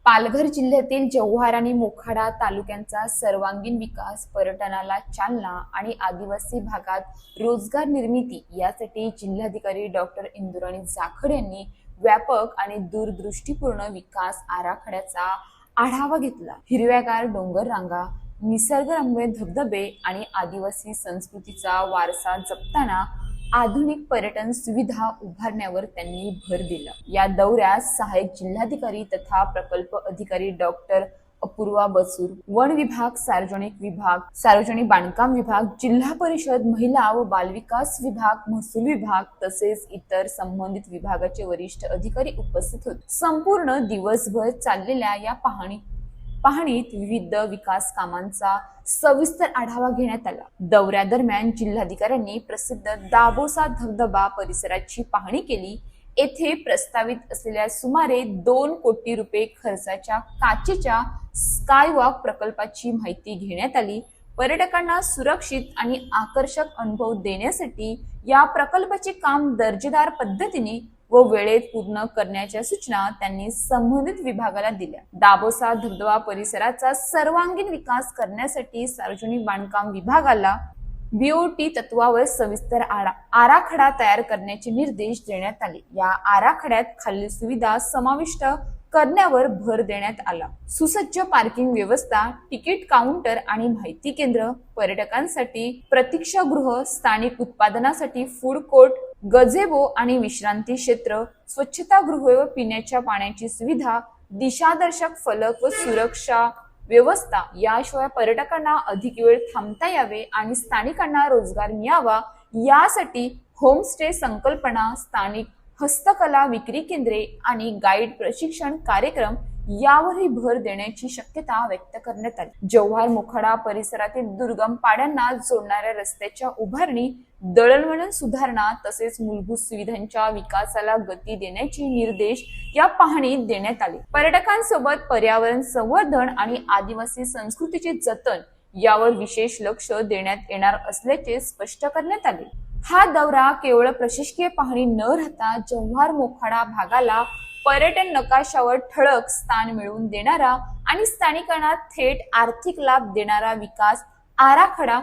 पालघर जिल्ह्यातील जव्हार आणि मोखाडा तालुक्यांचा सर्वांगीण विकास, पर्यटनाला चालना आणि आदिवासी भागात रोजगार निर्मिती यासाठी जिल्हाधिकारी डॉक्टर इंदुराणी जाखड यांनी व्यापक आणि दूरदृष्टीपूर्ण विकास आराखड्याचा आढावा घेतला। हिरव्यागार डोंगर रांगा, निसर्गरम्य धबधबे आणि आदिवासी संस्कृतीचा वारसा जपताना आधुनिक पर्यटन सुविधा उभारण्यावर त्यांनी भर दिला। या दौऱ्यात सहाय्यक जिल्हाधिकारी तथा प्रकल्प अधिकारी डॉक्टर अपूर्वा बसूर, वन विभाग, सार्वजनिक बांधकाम विभाग, जिल्हा परिषद, महिला व बालविकास विभाग, महसूल विभाग तसेच इतर संबंधित विभागाचे वरिष्ठ अधिकारी उपस्थित होते। संपूर्ण दिवसभर चाललेल्या या पाहणीत विविध विकास कामांचा सविस्तर आढावा घेण्यात आला। दौऱ्यादरम्यान जिल्हाधिकाऱ्यांनी प्रसिद्ध दाबोसा धबधबा परिसराची पाहणी केली। येथे प्रस्तावित असलेल्या सुमारे 2 कोटी रुपये खर्चाच्या काचेच्या स्कायवॉक प्रकल्पाची माहिती घेण्यात आली। पर्यटकांना सुरक्षित आणि आकर्षक अनुभव देण्यासाठी या प्रकल्पाचे काम दर्जेदार पद्धतीने व वेळेत पूर्ण करण्याच्या सूचना त्यांनी संबंधित विभागाला दिल्या। दाबोसा धबधबा परिसराचा सर्वांगीण विकास करण्यासाठी सार्वजनिक बांधकाम विभागाला बीओटी तत्वावर सविस्तर आराखडा तयार करण्याचे निर्देश देण्यात आले। या आराखड्यात खालील सुविधा समाविष्ट करण्यावर भर देण्यात आला। सुसज्ज पार्किंग व्यवस्था, तिकीट काउंटर आणि माहिती केंद्र, पर्यटकांसाठी प्रतीक्षागृह, स्थानिक उत्पादनासाठी फूड कोर्ट, गझेबो आणि विश्रांती क्षेत्र, स्वच्छतागृह व पिण्याच्या पाण्याची सुविधा, दिशादर्शक फलक व सुरक्षा व्यवस्था। याशिवाय पर्यटकांना अधिक वेळ थांबता यावे आणि स्थानिकांना रोजगार मिळावा यासाठी होमस्टे संकल्पना, स्थानिक हस्तकला विक्री केंद्रे आणि गाईड प्रशिक्षण कार्यक्रम यावरही भर देण्याची शक्यता व्यक्त करण्यात आली। जव्हार मोखाडा परिसरातील दुर्गम पाड्यांना जोडणाऱ्या रस्त्याच्या उभारणी, दळणवळण सुधारणा तसेच मूलभूत सुविधांच्या विकासाला गती देण्याचे निर्देश या पाहणीत देण्यात आले। पर्यटकांसोबत पर्यावरण संवर्धन आणि आदिवासी संस्कृतीचे जतन यावर विशेष लक्ष देण्यात येणार असल्याचे स्पष्ट करण्यात आले। हा दौरा केवळ प्रशासकीय पाहणी न राहता जव्हार मोखाडा भागाला पर्यटन नकाशावर ठळक स्थान मिळवून देणारा आणि स्थानिकांना थेट आर्थिक लाभ देणारा विकास आराखडा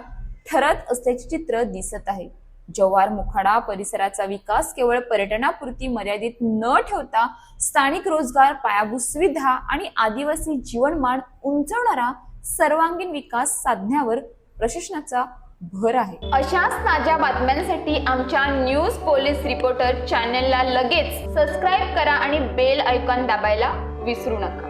ठरत असल्याचे चित्र दिसत आहे। जव्हार मोखाडा परिसराचा विकास केवळ पर्यटनापुरती मर्यादित न ठेवता स्थानिक रोजगार, पायाभूत सुविधा आणि आदिवासी जीवनमान उंचावणारा सर्वांगीण विकास साधण्यावर प्रशासनाचा भर आहे। अशाच ताज्या बातम्यांसाठी आमच्या न्यूज पोलीस रिपोर्टर चॅनलला लगेच सबस्क्राईब करा आणि बेल आयकॉन दाबायला विसरू नका।